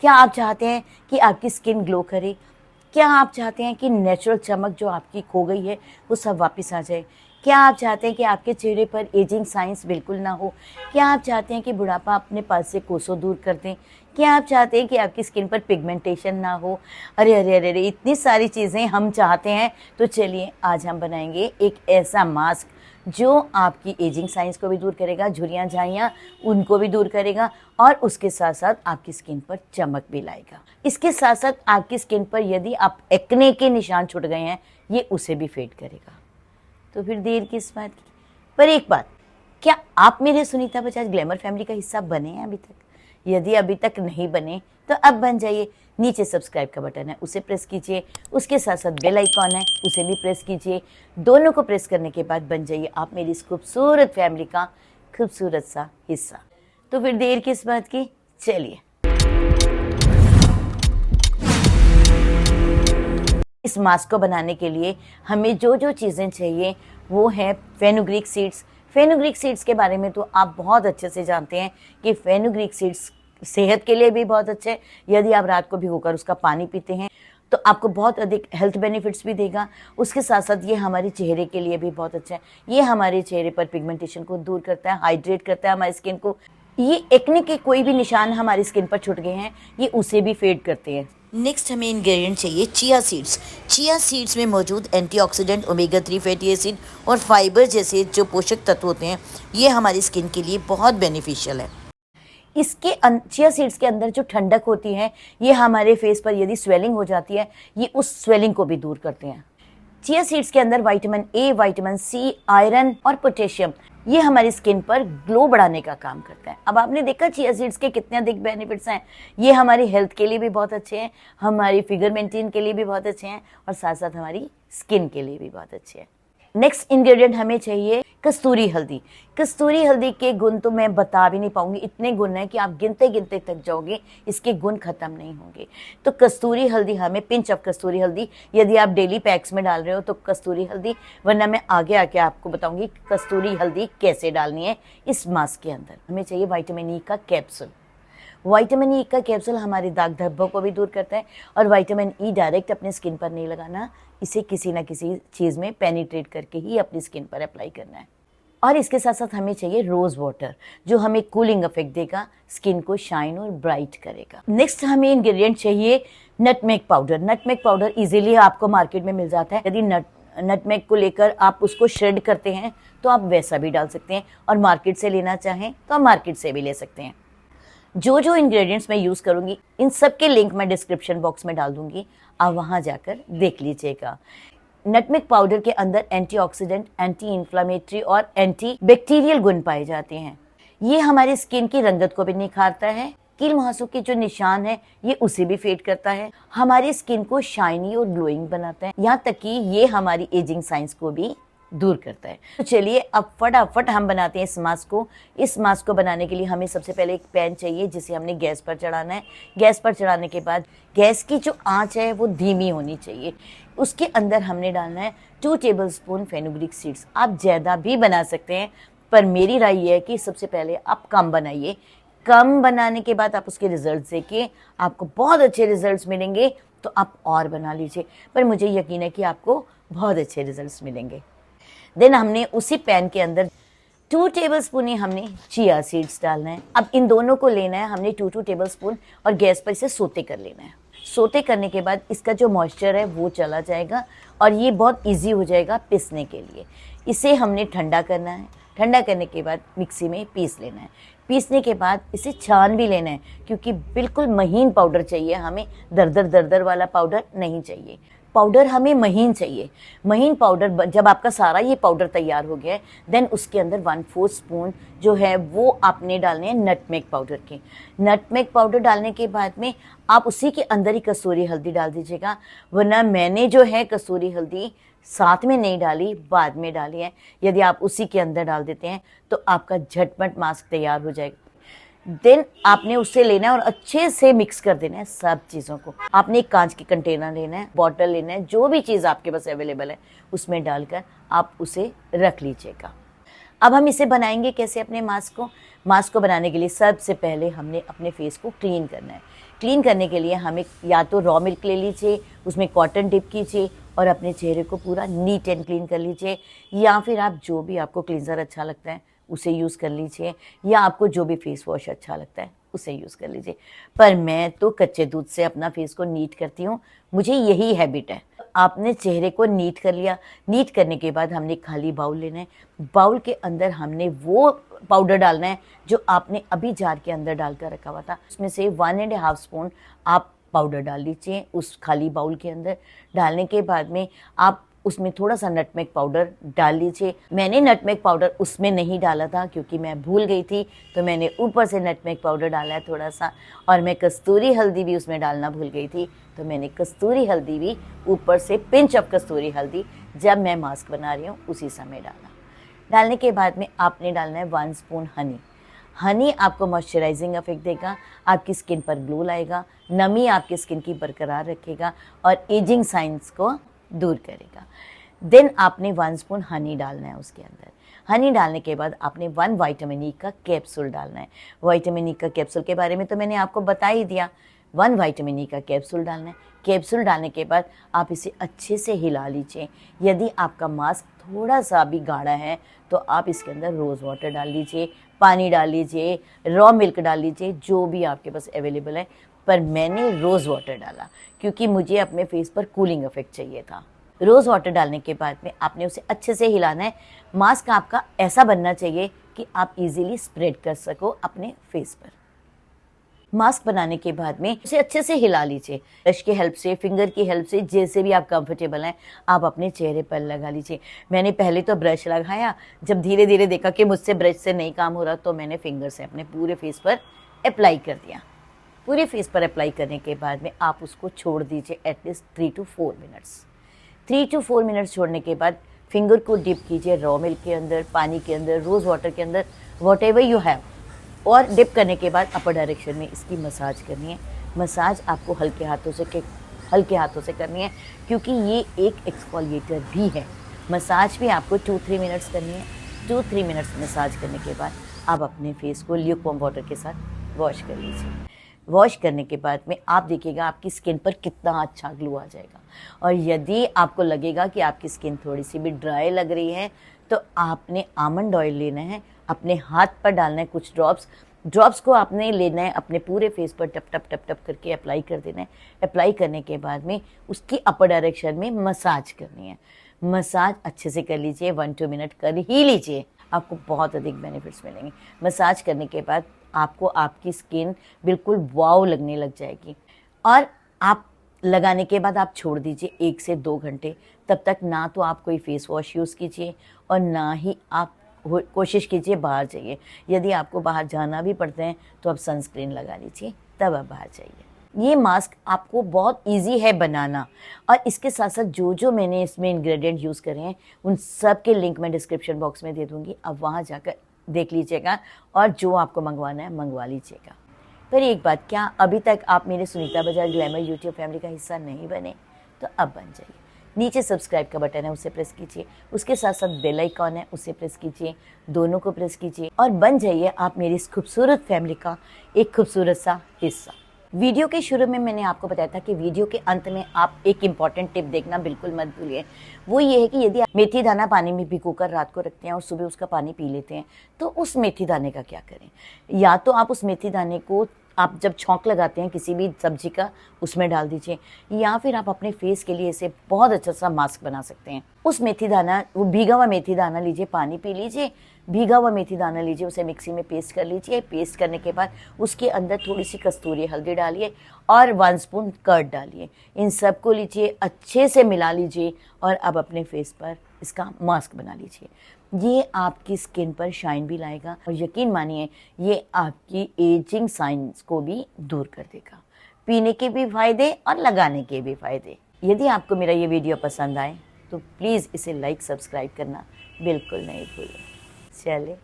क्या आप चाहते हैं कि आपकी स्किन ग्लो करे? क्या आप चाहते हैं कि नेचुरल चमक जो आपकी खो गई है वो सब वापस आ जाए? क्या आप चाहते हैं कि आपके चेहरे पर एजिंग साइंस बिल्कुल ना हो? क्या आप चाहते हैं कि बुढ़ापा अपने पास से कोसों दूर कर दें? क्या आप चाहते हैं कि आपकी स्किन पर पिगमेंटेशन ना हो? अरे अरे अरे अरे, इतनी सारी चीज़ें हम चाहते हैं। तो चलिए आज हम बनाएंगे एक ऐसा मास्क जो आपकी एजिंग साइंस को भी दूर करेगा, झुर्रियाँ झाइयाँ उनको भी दूर करेगा और उसके साथ साथ आपकी स्किन पर चमक भी लाएगा। इसके साथ साथ आपकी स्किन पर यदि आप एक्ने के निशान छूट गए हैं, ये उसे भी फेड करेगा। तो फिर देर किस बात की? पर एक बात, क्या आप मेरे सुनीता बजाज ग्लैमर फैमिली का हिस्सा बने हैं अभी तक? यदि अभी तक नहीं बने तो अब बन जाइए। नीचे सब्सक्राइब का बटन है, उसे प्रेस कीजिए। उसके साथ साथ बेल आइकॉन है, उसे भी प्रेस कीजिए। दोनों को प्रेस करने के बाद बन जाइए आप मेरी इस खूबसूरत फैमिली का खूबसूरत सा हिस्सा। तो फिर देर किस बात की, चलिए। इस मास्क को बनाने के लिए हमें जो जो चीज़ें चाहिए वो है फेनुग्रीक सीड्स। फेनुग्रीक सीड्स के बारे में तो आप बहुत अच्छे से जानते हैं कि फेनुग्रीक सीड्स सेहत के लिए भी बहुत अच्छे हैं। यदि आप रात को भिगोकर उसका पानी पीते हैं तो आपको बहुत अधिक हेल्थ बेनिफिट्स भी देगा। उसके साथ साथ ये हमारे चेहरे के लिए भी बहुत अच्छा है। ये हमारे चेहरे पर पिगमेंटेशन को दूर करता है, हाइड्रेट करता है हमारी स्किन को। ये एक्ने के कोई भी निशान हमारी स्किन पर छूट गए हैं, ये उसे भी फेड करते हैं। नेक्स्ट हमें इंग्रेडिएंट चाहिए चिया सीड्स। चिया सीड्स में मौजूद एंटीऑक्सीडेंट, ओमेगा 3 फैटी एसिड और फाइबर जैसे जो पोषक तत्व होते हैं, ये हमारी स्किन के लिए बहुत बेनिफिशियल है। इसके चिया सीड्स के अंदर जो ठंडक होती है, ये हमारे फेस पर यदि स्वेलिंग हो जाती है, ये उस स्वेलिंग को भी दूर करते हैं। चिया सीड्स के अंदर vitamin A, vitamin C, iron और पोटेशियम, ये हमारी स्किन पर ग्लो बढ़ाने का काम करता है। अब आपने देखा चिया सीड्स के कितने अधिक बेनिफिट्स हैं। ये हमारी हेल्थ के लिए भी बहुत अच्छे हैं, हमारी फिगर मेंटेन के लिए भी बहुत अच्छे हैं और साथ साथ हमारी स्किन के लिए भी बहुत अच्छे हैं। नेक्स्ट इंग्रेडिएंट हमें चाहिए कस्तूरी हल्दी। कस्तूरी हल्दी के गुण तो मैं बता भी नहीं पाऊंगी, इतने गुण हैं कि आप गिनते गिनते थक जाओगे, इसके गुण खत्म नहीं होंगे। तो कस्तूरी हल्दी हमें, पिंच ऑफ कस्तूरी हल्दी, यदि आप डेली पैक्स में डाल रहे हो तो कस्तूरी हल्दी, वरना मैं आगे आके आपको बताऊंगी कस्तूरी हल्दी कैसे डालनी है इस मास्क के अंदर। हमें चाहिए विटामिन ई का कैप्सूल। विटामिन ई का कैप्सूल हमारे दाग धब्बों को भी दूर करता है और विटामिन ई डायरेक्ट अपने स्किन पर नहीं लगाना, इसे किसी ना किसी चीज़ में पेनिट्रेट करके ही अपनी स्किन पर अप्लाई करना है। और इसके साथ साथ हमें चाहिए रोज़ वाटर, जो हमें कूलिंग इफेक्ट देगा, स्किन को शाइन और ब्राइट करेगा। नेक्स्ट हमें इंग्रेडिएंट चाहिए nutmeg powder. Nutmeg powder easily आपको मार्केट में मिल जाता है। यदि नटमेग को लेकर आप उसको श्रेड करते हैं तो आप वैसा भी डाल सकते हैं, और मार्केट से लेना चाहें तो आप मार्केट से भी ले सकते हैं। जो जो इंग्रेडिएंट्स मैं यूज़ करूँगी इन सब के लिंक मैं डिस्क्रिप्शन बॉक्स में डाल दूँगी, आप वहाँ जाकर देख लीजिएगा। नटमेग पाउडर के अंदर एंटीऑक्सीडेंट, एंटी इन्फ्लामेटरी और एंटी बैक्टीरियल गुण पाए जाते हैं। ये हमारी स्किन की रंगत को भी निखारता है, कील मुहासों के जो निशान है ये उसे भी फेड करता है, हमारी स्किन को शाइनी और ग्लोइंग बनाता है, यहाँ तक कि ये हमारी एजिंग साइंस को भी दूर करता है। तो चलिए अब फटाफट हम बनाते हैं इस मास्क को। इस मास्क को बनाने के लिए हमें सबसे पहले एक पैन चाहिए जिसे हमने गैस पर चढ़ाना है। गैस पर चढ़ाने के बाद गैस की जो आंच है वो धीमी होनी चाहिए। उसके अंदर हमने डालना है 2 टेबलस्पून फेनुग्रीक सीड्स। आप ज़्यादा भी बना सकते हैं, पर मेरी राय ये है कि सबसे पहले आप कम बनाइए। कम बनाने के बाद आप उसके रिजल्ट देखिए, आपको बहुत अच्छे रिजल्ट्स मिलेंगे तो आप और बना लीजिए, पर मुझे यकीन है कि आपको बहुत अच्छे रिजल्ट्स मिलेंगे। देन हमने उसी पैन के अंदर 2 टेबलस्पून ही हमने चिया सीड्स डालना है। अब इन दोनों को लेना है हमने 2 टेबलस्पून और गैस पर इसे सोते कर लेना है। सोते करने के बाद इसका जो मॉइस्चर है वो चला जाएगा और ये बहुत इजी हो जाएगा पीसने के लिए। इसे हमने ठंडा करना है। ठंडा करने के बाद मिक्सी में पीस लेना है। पीसने के बाद इसे छान भी लेना है, क्योंकि बिल्कुल महीन पाउडर चाहिए हमें, दरदर वाला पाउडर नहीं चाहिए। पाउडर हमें महीन चाहिए। महीन पाउडर जब आपका सारा ये पाउडर तैयार हो गया है, देन उसके अंदर 1/4 स्पून जो है वो आपने डालने हैं नटमेग पाउडर के। नटमेग पाउडर डालने के बाद में आप उसी के अंदर ही कसूरी हल्दी डाल दीजिएगा, वरना मैंने जो है कसूरी हल्दी साथ में नहीं डाली, बाद में डाली है। यदि आप उसी के अंदर डाल देते हैं तो आपका झटपट मास्क तैयार हो जाएगा। देन आपने उससे लेना है और अच्छे से मिक्स कर देना है सब चीज़ों को। आपने एक कांच की कंटेनर लेना है, बॉटल लेना है, जो भी चीज़ आपके पास अवेलेबल है उसमें डालकर आप उसे रख लीजिएगा। अब हम इसे बनाएंगे कैसे अपने मास्क को। मास्क को बनाने के लिए सबसे पहले हमने अपने फेस को क्लीन करना है। क्लीन करने के लिए हमें या तो रॉ मिल्क ले लीजिए, उसमें कॉटन डिप कीजिए और अपने चेहरे को पूरा नीट एंड क्लीन कर लीजिए, या फिर आप जो भी आपको क्लींजर अच्छा लगता है उसे यूज़ कर लीजिए, या आपको जो भी फेस वॉश अच्छा लगता है उसे यूज़ कर लीजिए। पर मैं तो कच्चे दूध से अपना फेस को नीट करती हूँ, मुझे यही हैबिट है। आपने चेहरे को नीट कर लिया, नीट करने के बाद हमने खाली बाउल लेना है, बाउल के अंदर हमने वो पाउडर डालना है जो आपने अभी जार के अंदर डालकर रखा हुआ था। उसमें से 1.5 स्पून आप पाउडर डाल लीजिए उस खाली बाउल के अंदर। डालने के बाद में आप उसमें थोड़ा सा नटमेग पाउडर डाल लीजिए। मैंने नटमेग पाउडर उसमें नहीं डाला था क्योंकि मैं भूल गई थी, तो मैंने ऊपर से नटमेग पाउडर डाला है थोड़ा सा, और मैं कस्तूरी हल्दी भी उसमें डालना भूल गई थी, तो मैंने कस्तूरी हल्दी भी ऊपर से, पिंच ऑफ कस्तूरी हल्दी जब मैं मास्क बना रही हूँ उसी समय डाला। डालने के बाद में आपने डालना है 1 स्पून हनी। हनी आपको मॉइस्चराइजिंग इफेक्ट देगा, आपकी स्किन पर ग्लो लाएगा, नमी आपकी स्किन की बरकरार रखेगा और एजिंग साइंस को दूर करेगा। देन आपने 1 स्पून हनी डालना है उसके अंदर। हनी डालने के बाद आपने 1 विटामिन ई का कैप्सूल डालना है। विटामिन ई का कैप्सूल के बारे में तो मैंने आपको बता ही दिया। 1 विटामिन ई का कैप्सूल डालना है। कैप्सूल डालने के बाद आप इसे अच्छे से हिला लीजिए। यदि आपका मास्क थोड़ा सा भी गाढ़ा है तो आप इसके अंदर रोज़ वाटर डाल लीजिए, पानी डाल लीजिए, रॉ मिल्क डाल लीजिए, जो भी आपके पास अवेलेबल है। पर मैंने रोज़ वाटर डाला क्योंकि मुझे अपने फेस पर कूलिंग इफेक्ट चाहिए था। रोज़ वाटर डालने के बाद में आपने उसे अच्छे से हिलाना है। मास्क आपका ऐसा बनना चाहिए कि आप इजीली स्प्रेड कर सको अपने फेस पर। मास्क बनाने के बाद में उसे अच्छे से हिला लीजिए, ब्रश की हेल्प से, फिंगर की हेल्प से, जैसे भी आप कंफर्टेबल हैं आप अपने चेहरे पर लगा लीजिए। मैंने पहले तो ब्रश लगाया, जब धीरे धीरे देखा कि मुझसे ब्रश से नहीं काम हो रहा तो मैंने फिंगर से अपने पूरे फेस पर अप्लाई कर दिया। पूरे फेस पर अप्लाई करने के बाद में आप उसको छोड़ दीजिए at least 3 to 4 minutes. 3 to 4 minutes छोड़ने के बाद फिंगर को डिप कीजिए रॉ मिल्क के अंदर, पानी के अंदर, रोज़ वाटर के अंदर, वॉट एवर यू हैव, और डिप करने के बाद अपर डायरेक्शन में इसकी मसाज करनी है। मसाज आपको हल्के हाथों से करनी है क्योंकि ये एक एक्सफोलिएटर भी है। मसाज भी आपको 2-3 मिनट्स करनी है। 2-3 मिनट्स मसाज करने के बाद आप अपने फेस को ल्यूकवार्म वाटर के साथ वॉश कर लीजिए। वॉश करने के बाद में आप देखिएगा आपकी स्किन पर कितना अच्छा ग्लो आ जाएगा। और यदि आपको लगेगा कि आपकी स्किन थोड़ी सी भी ड्राई लग रही है तो आपने आमंड ऑयल लेना है, अपने हाथ पर डालना है कुछ ड्रॉप्स को आपने लेना है, अपने पूरे फेस पर टप टप टप टप करके अप्लाई कर देना है। अप्लाई करने के बाद में उसकी अपर डायरेक्शन में मसाज करनी है। मसाज अच्छे से कर लीजिए, 1-2 मिनट कर ही लीजिए, आपको बहुत अधिक बेनिफिट्स मिलेंगे। मसाज करने के बाद आपको आपकी स्किन बिल्कुल वाव लगने लग जाएगी। और आप लगाने के बाद आप छोड़ दीजिए 1 से 2 घंटे। तब तक ना तो आप कोई फेस वॉश यूज़ कीजिए और ना ही आप कोशिश कीजिए बाहर जाइए। यदि आपको बाहर जाना भी पड़ता है तो आप सनस्क्रीन लगा लीजिए, तब आप बाहर जाइए। ये मास्क आपको बहुत इजी है बनाना, और इसके साथ साथ जो जो मैंने इसमें इंग्रेडिएंट यूज़ करे हैं उन सब के लिंक मैं डिस्क्रिप्शन बॉक्स में दे दूँगी, आप वहाँ जाकर देख लीजिएगा और जो आपको मंगवाना है मंगवा लीजिएगा। पर एक बात, क्या अभी तक आप मेरे Sunita Bajaj glamour YouTube family का हिस्सा नहीं बने तो अब बन जाइए। नीचे सब्सक्राइब का बटन है उसे प्रेस कीजिए, उसके साथ साथ बेल आइकॉन है उसे प्रेस कीजिए, दोनों को प्रेस कीजिए और बन जाइए आप मेरी इस खूबसूरत फैमिली का एक खूबसूरत सा हिस्सा। वीडियो के शुरू में मैंने आपको बताया था कि वीडियो के अंत में आप एक इम्पॉर्टेंट टिप देखना बिल्कुल मत भूलिए। वो ये है कि यदि आप मेथी दाना पानी में भिगोकर रात को रखते हैं और सुबह उसका पानी पी लेते हैं तो उस मेथी दाने का क्या करें। या तो आप उस मेथी दाने को आप जब छौंक लगाते हैं किसी भी सब्जी का उसमें डाल दीजिए, या फिर आप अपने फेस के लिए इसे बहुत अच्छा सा मास्क बना सकते हैं। उस मेथी दाना, वो भीगा हुआ मेथी दाना लीजिए, पानी पी लीजिए, भीगा हुआ मेथी दाना लीजिए, उसे मिक्सी में पेस्ट कर लीजिए। पेस्ट करने के बाद उसके अंदर थोड़ी सी कस्तूरी हल्दी डालिए और 1 स्पून कर्ड डालिए। इन सब को लीजिए, अच्छे से मिला लीजिए और अब अपने फेस पर इसका मास्क बना लीजिए। ये आपकी स्किन पर शाइन भी लाएगा और यकीन मानिए ये आपकी एजिंग साइंस को भी दूर कर देगा। पीने के भी फायदे और लगाने के भी फायदे। यदि आपको मेरा ये वीडियो पसंद आए तो प्लीज़ इसे लाइक सब्सक्राइब करना बिल्कुल नहीं भूलें। चलिए।